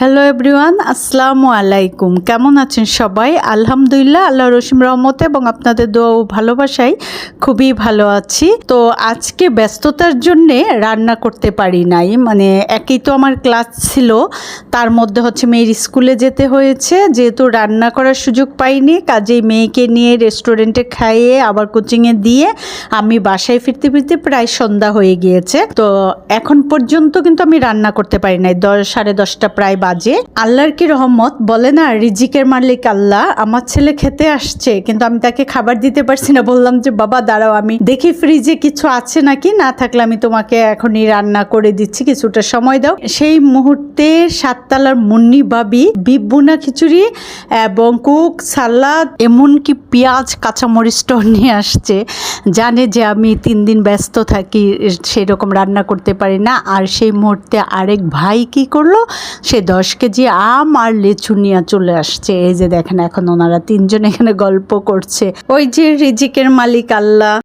Hello everyone, আসসালামু আলাইকুম। কেমন আছেন সবাই? আলহামদুলিল্লাহ, আল্লাহর রহিম রহমতে এবং আপনাদের দোয়া ও ভালোবাসায় খুবই ভালো আছি। তো আজকে ব্যস্ততার জন্যে রান্না করতে পারি নাই, মানে একই তো আমার ক্লাস ছিল, তার মধ্যে হচ্ছে মেয়ের স্কুলে যেতে হয়েছে, যেহেতু রান্না করার সুযোগ পাইনি, কাজেই মেয়েকে নিয়ে রেস্টুরেন্টে খাইয়ে আবার কোচিংয়ে দিয়ে আমি বাসায় ফিরতে ফিরতে প্রায় সন্ধ্যা হয়ে গিয়েছে। তো এখন পর্যন্ত কিন্তু আমি রান্না করতে পারি নাই, 10, 10:30 প্রায় বাজে। আল্লাহর কি রহমত, বলে না রিজিকের মালিক আল্লাহ। আমার ছেলে খেতে আসছে, কিন্তু আমি তাকে খাবার দিতে পারছি না। বললাম যে বাবা দাঁড়াও, আমি দেখি ফ্রিজে কিছু আছে নাকি, না থাকলে আমি তোমাকে এখনই রান্না করে দিচ্ছি, কিছুটা সময় দাও। সেই মুহূর্তে 7 তলার মুন্নি ভাবি বিফ ভুনা খিচুড়ি এবং কুক সালাদ, এমনকি পেঁয়াজ কাঁচামরিচটাও নিয়ে আসছে। জানে যে আমি 3 দিন ব্যস্ত থাকি, সেরকম রান্না করতে পারি না। আর সেই মুহূর্তে আরেক ভাই কি করলো, সে 10 কেজি আম আর লিচু নিয়ে চলে আসছে। এই যে দেখেন, এখন ওনারা 3জন এখানে গল্প করছে। ওই যে রিজিকের মালিক আল্লাহ।